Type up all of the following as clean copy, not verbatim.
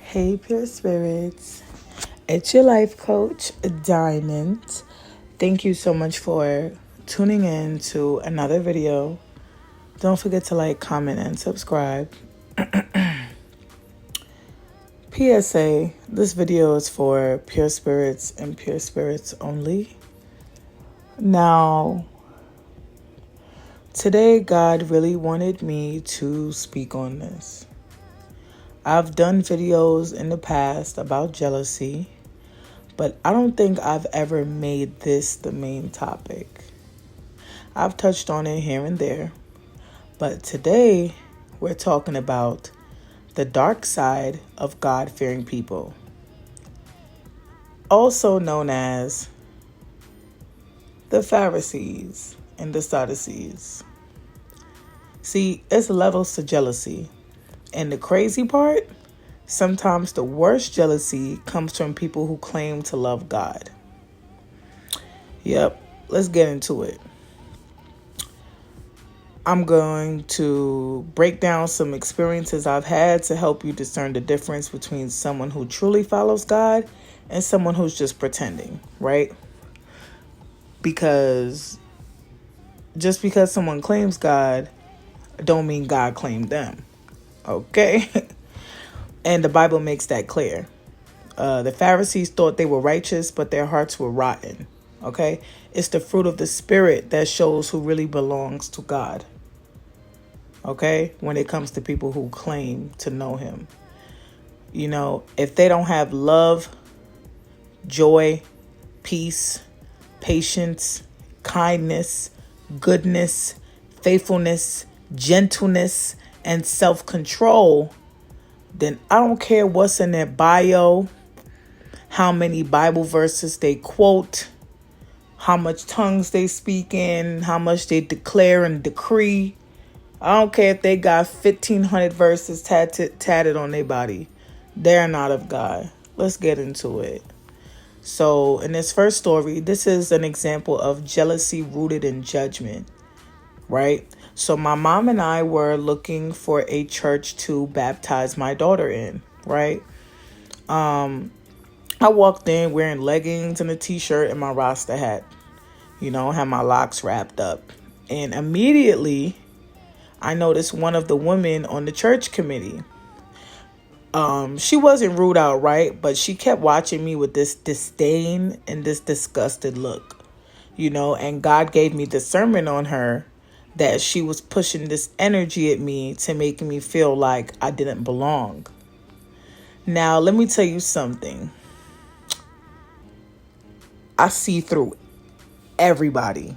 Hey, pure spirits. It's your life coach, Diamond. Thank you so much for tuning in to another video. Don't forget to like, comment, and subscribe. PSA, this video is for pure spirits and pure spirits only. Now, today God really wanted me to speak on this. I've done videos in the past about jealousy, but I don't think I've ever made this the main topic. I've touched on it here and there, but today we're talking about the dark side of God-fearing people, also known as the Pharisees and the Sadducees. See, it's levels to jealousy. And the crazy part, sometimes the worst jealousy comes from people who claim to love God. Yep, let's get into it. I'm going to break down some experiences I've had to help you discern the difference between someone who truly follows God and someone who's just pretending, right? Because just because someone claims God, don't mean God claimed them. Okay? And the Bible makes that clear. The Pharisees thought they were righteous, but their hearts were rotten. Okay? It's the fruit of the Spirit that shows who really belongs to God. Okay? When it comes to people who claim to know Him. You know, if they don't have love, joy, peace, patience, kindness, goodness, faithfulness, gentleness, and self-control, then I don't care what's in their bio, how many Bible verses they quote, how much tongues they speak in, how much they declare and decree. I don't care if they got 1,500 verses tatted on their body. They're not of God. Let's get into it. So in this first story, this is an example of jealousy rooted in judgment, right? So my mom and I were looking for a church to baptize my daughter in, right? I walked in wearing leggings and a t-shirt and my Rasta hat, had my locks wrapped up. And immediately I noticed one of the women on the church committee. She wasn't rude outright, but she kept watching me with this disdain and this disgusted look, and God gave me discernment on her that she was pushing this energy at me to make me feel like I didn't belong. Now, let me tell you something. I see through everybody.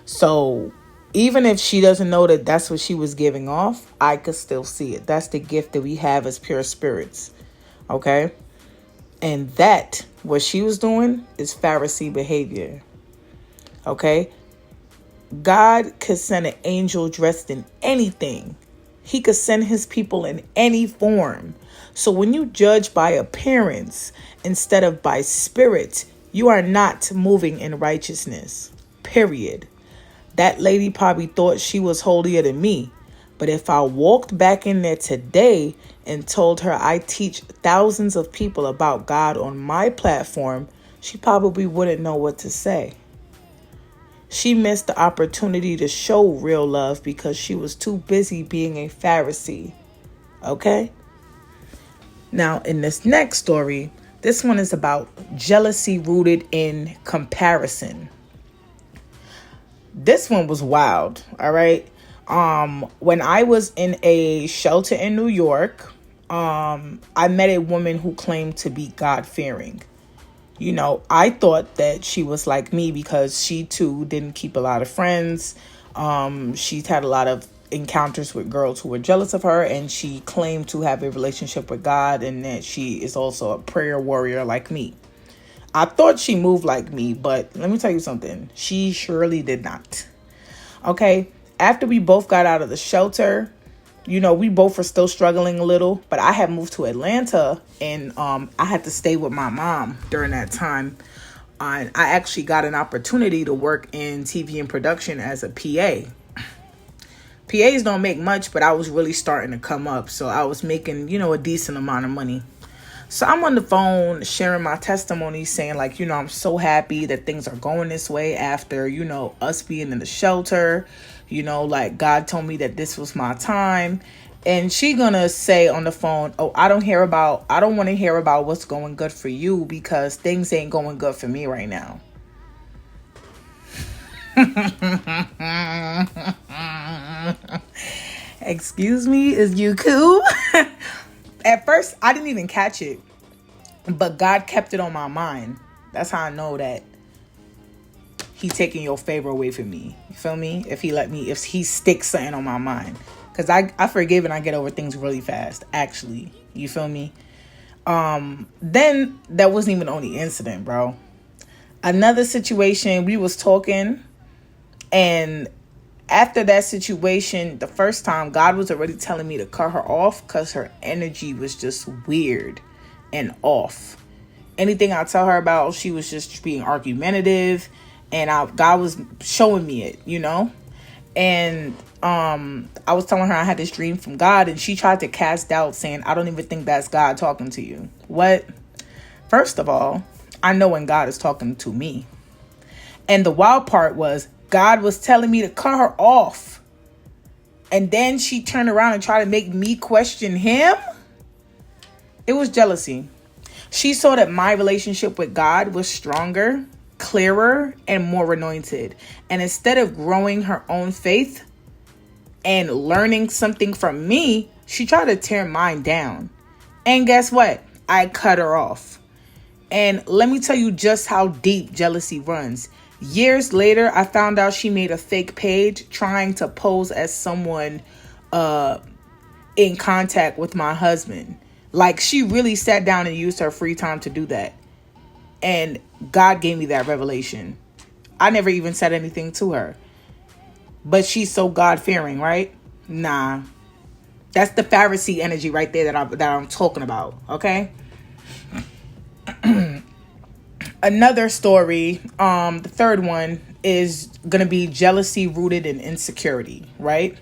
So even if she doesn't know that that's what she was giving off, I could still see it. That's the gift that we have as pure spirits. Okay? And that, what she was doing, is Pharisee behavior. Okay? God could send an angel dressed in anything. He could send his people in any form. So when you judge by appearance instead of by spirit, you are not moving in righteousness. Period. That lady probably thought she was holier than me. But if I walked back in there today and told her I teach thousands of people about God on my platform, she probably wouldn't know what to say. She missed the opportunity to show real love because she was too busy being a Pharisee. Okay? Now, in this next story, this one is about jealousy rooted in comparison. This one was wild, all right? When I was in a shelter in New York, I met a woman who claimed to be God-fearing. I thought that she was like me because she too didn't keep a lot of friends. She's had a lot of encounters with girls who were jealous of her, and she claimed to have a relationship with God and that she is also a prayer warrior like me. I thought she moved like me, but let me tell you something. She surely did not. Okay, after we both got out of the shelter, we both were still struggling a little, but I had moved to Atlanta and I had to stay with my mom during that time. I actually got an opportunity to work in TV and production as a PA. PAs don't make much, but I was really starting to come up. So I was making, a decent amount of money. So I'm on the phone sharing my testimony, saying like, I'm so happy that things are going this way after, us being in the shelter. Like God told me that this was my time. And she gonna say on the phone, oh, I don't want to hear about what's going good for you because things ain't going good for me right now. Excuse me, is you cool? At first, I didn't even catch it, but God kept it on my mind. That's how I know that He taking your favor away from me. You feel me? If He sticks something on my mind. Because I forgive and I get over things really fast, actually. You feel me? Then that wasn't even the only incident, bro. Another situation, we was talking, and after that situation, the first time, God was already telling me to cut her off because her energy was just weird and off. Anything I tell her about, she was just being argumentative, and God was showing me it, And I was telling her I had this dream from God, and she tried to cast doubt, saying, I don't even think that's God talking to you. What? First of all, I know when God is talking to me. And the wild part was, God was telling me to cut her off. And then she turned around and tried to make me question Him. It was jealousy. She saw that my relationship with God was stronger, clearer, and more anointed. And instead of growing her own faith and learning something from me, she tried to tear mine down. And guess what? I cut her off. And let me tell you just how deep jealousy runs. Years later, I found out she made a fake page trying to pose as someone in contact with my husband. Like, she really sat down and used her free time to do that. And God gave me that revelation. I never even said anything to her. But she's so God-fearing, right? Nah. That's the Pharisee energy right there that I'm talking about, okay? Another story, the third one, is going to be jealousy rooted in insecurity, right?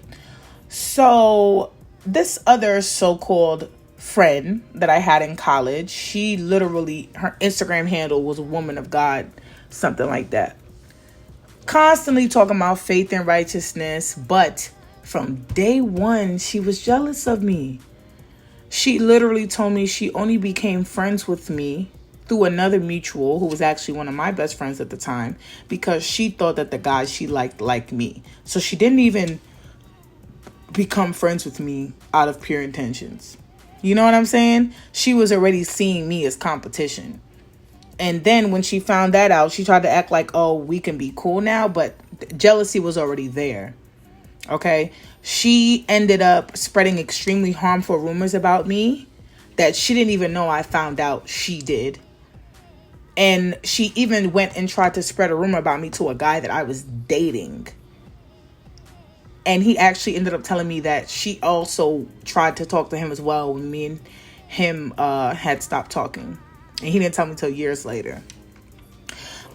So this other so-called friend that I had in college, she literally, her Instagram handle was Woman of God, something like that. Constantly talking about faith and righteousness, but from day one, she was jealous of me. She literally told me she only became friends with me through another mutual who was actually one of my best friends at the time, because she thought that the guy she liked me. So she didn't even become friends with me out of pure intentions. You know what I'm saying? She was already seeing me as competition. And then when she found that out, she tried to act like, oh, we can be cool now. But jealousy was already there. Okay. She ended up spreading extremely harmful rumors about me that she didn't even know I found out she did. And she even went and tried to spread a rumor about me to a guy that I was dating. And he actually ended up telling me that she also tried to talk to him as well when me and him had stopped talking. And he didn't tell me until years later.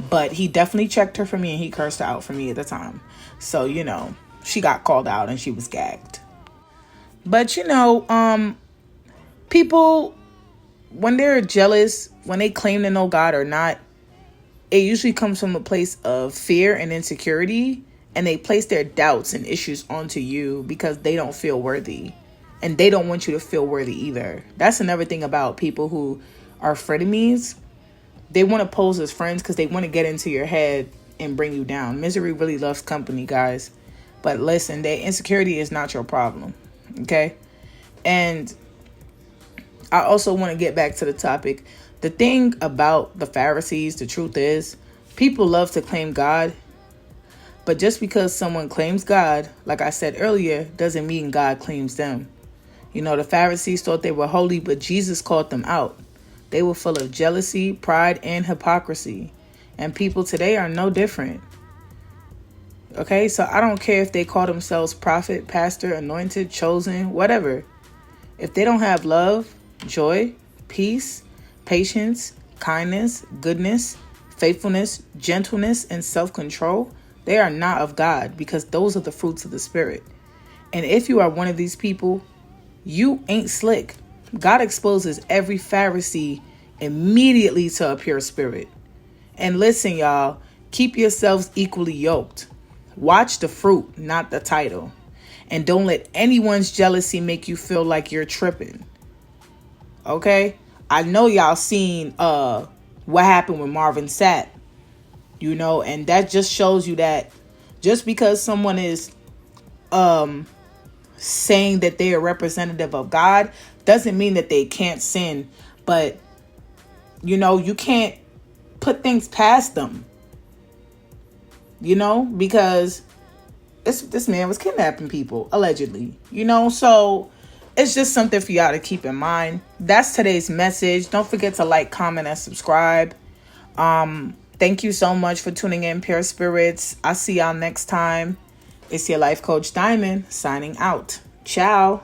But he definitely checked her for me, and he cursed her out for me at the time. So, she got called out and she was gagged. But, people, when they're jealous, when they claim to know God or not, it usually comes from a place of fear and insecurity. And they place their doubts and issues onto you because they don't feel worthy. And they don't want you to feel worthy either. That's another thing about people who are frenemies. They want to pose as friends because they want to get into your head and bring you down. Misery really loves company, guys. But listen, their insecurity is not your problem. Okay? And I also want to get back to the topic. The thing about the Pharisees, the truth is, people love to claim God. But just because someone claims God, like I said earlier, doesn't mean God claims them. The Pharisees thought they were holy, but Jesus called them out. They were full of jealousy, pride, and hypocrisy. And people today are no different. Okay, so I don't care if they call themselves prophet, pastor, anointed, chosen, whatever. If they don't have love, joy, peace, patience, kindness, goodness, faithfulness, gentleness, and self-control, they are not of God, because those are the fruits of the Spirit. And if you are one of these people, you ain't slick. God exposes every Pharisee immediately to a pure spirit. And listen, y'all, keep yourselves equally yoked. Watch the fruit, not the title. And don't let anyone's jealousy make you feel like you're tripping. Okay? I know y'all seen what happened with Marvin Sapp. You know, and that just shows you that just because someone is saying that they are representative of God doesn't mean that they can't sin. But, you know, you can't put things past them. You know, because this man was kidnapping people, allegedly. You know, so it's just something for y'all to keep in mind. That's today's message. Don't forget to like, comment, and subscribe. Thank you so much for tuning in, Pure Spirits. I'll see y'all next time. It's your life coach Diamond signing out. Ciao.